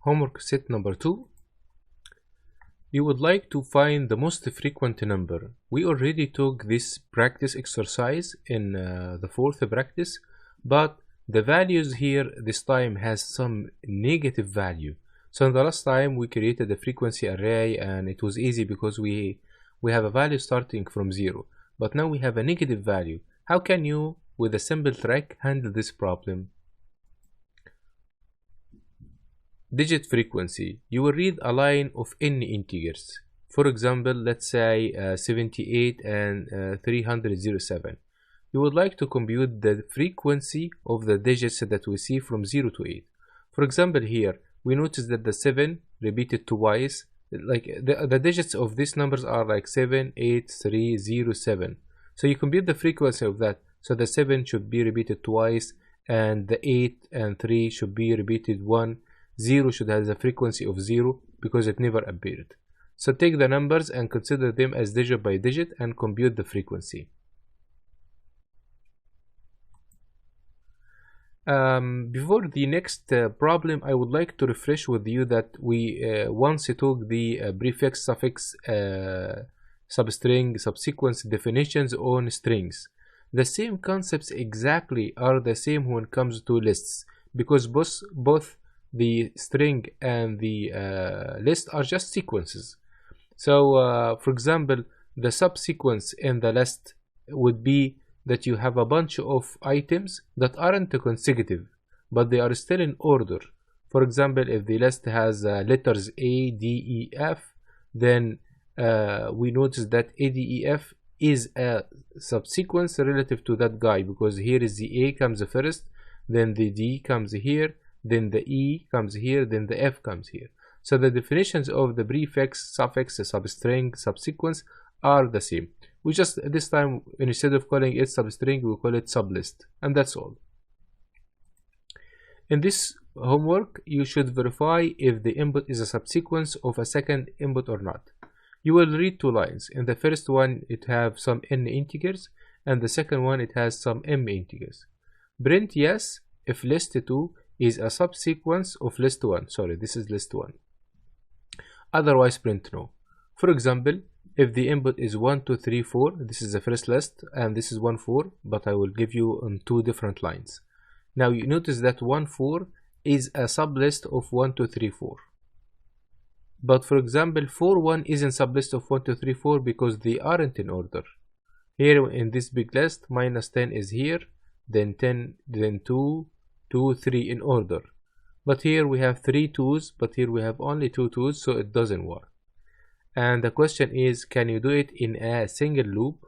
Homework set number 2. You would like to find the most frequent number. We already took this practice exercise in the fourth practice, but the values here this time has some negative value. So in the last time we created a frequency array and it was easy because we have a value starting from 0. But now we have a negative value. How can you, with a simple trick, handle this problem? Digit frequency. You will read a line of n integers. For example, let's say 78 and 307. You would like to compute the frequency of the digits that we see from 0 to 8. For example, here we notice that the 7 repeated twice. Like the digits of these numbers are like 7, 8, 3, 0, 7. So you compute the frequency of that. So the 7 should be repeated twice, and the 8 and 3 should be repeated once. 0 should have the frequency of 0 because it never appeared. So take the numbers and consider them as digit by digit and compute the frequency. Before the next problem, I would like to refresh with you that we once took the prefix, suffix, substring, subsequence definitions on strings. The same concepts exactly are the same when it comes to lists, because both the string and the list are just sequences. So for example, the subsequence in the list would be that you have a bunch of items that aren't consecutive, but they are still in order. For example, if the list has letters A, D, E, F, then we notice that A, D, E, F is a subsequence relative to that guy, because here is the A comes first, then the D comes here, then the E comes here, then the F comes here. So the definitions of the prefix, suffix, substring, subsequence are the same. We just, this time, instead of calling it substring, we call it sublist, and that's all. In this homework, you should verify if the input is a subsequence of a second input or not. You will read two lines. In the first one, it has some n integers, and the second one, it has some m integers. Print yes if list 2 is a subsequence of list 1. Sorry, this is list 1. Otherwise, print no. For example, if the input is 1, 2, 3, 4, this is the first list, and this is 1, 4, but I will give you on two different lines. Now you notice that 1, 4 is a sublist of 1, 2, 3, 4. But for example, 4, 1 isn't sublist of 1, 2, 3, 4 because they aren't in order. Here in this big list, minus 10 is here, then 10, then 2, 2, 3 in order. But here we have 3 2's, but here we have only 2 2's, so it doesn't work. And the question is, can you do it in a single loop?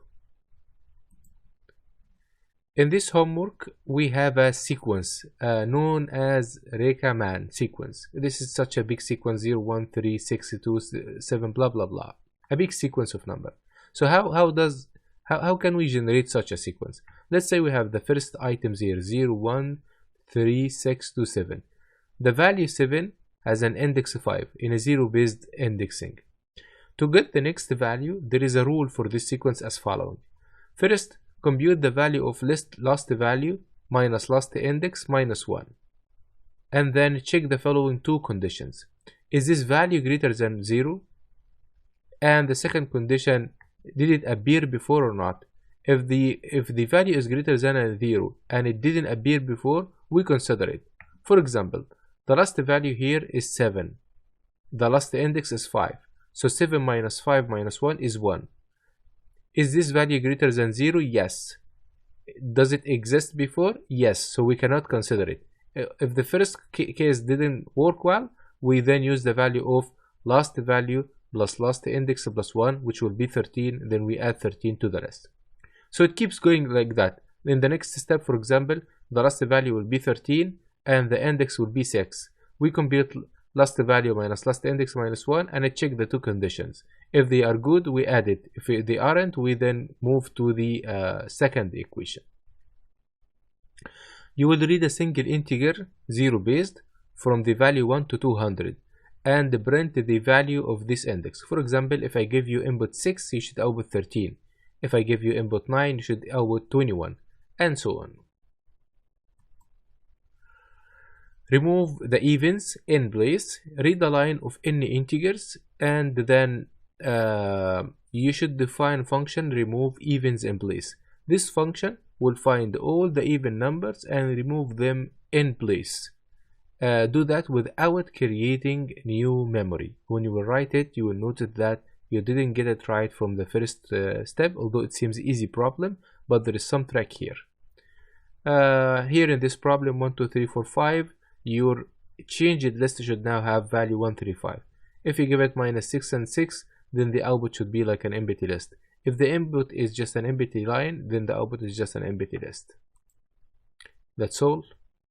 In this homework, we have a sequence known as Reka-Man sequence. This is such a big sequence, 0, 1, 3, 6, 2, 7, blah, blah, blah. A big sequence of number. So how can we generate such a sequence? Let's say we have the first items here, 0, 1, 3, 6, 2, 7. The value 7 has an index 5 in a 0-based indexing. To get the next value, there is a rule for this sequence as following. First, compute the value of last value minus last index minus 1. And then check the following two conditions. Is this value greater than 0? And the second condition, did it appear before or not? If the value is greater than 0 and it didn't appear before, we consider it. For example, the last value here is 7. The last index is 5. So 7 minus 5 minus 1 is 1. Is this value greater than 0? Yes. Does it exist before? Yes. So we cannot consider it. If the first case didn't work well, we then use the value of last value plus last index plus 1, which will be 13. Then we add 13 to the rest. So it keeps going like that. In the next step, for example, the last value will be 13 and the index will be 6. We compute last value minus last index minus 1 and I check the two conditions. If they are good, we add it. If they aren't, we then move to the second equation. You will read a single integer 0-based from the value 1 to 200 and print the value of this index. For example, if I give you input 6, you should output 13. If I give you input 9, you should output 21, and so on. remove the evens in place, read the line of any integers, and then you should define function remove evens in place. This function will find all the even numbers and remove them in place. Do that without creating new memory. When you will write it, you will notice that you didn't get it right from the first step, although it seems easy problem, but there is some trick here. Here in this problem 1, 2, 3, 4, 5, your changed list should now have value 135. If you give it -6 and 6, then the output should be like an empty list. If the input is just an empty line, then the output is just an empty list. That's all.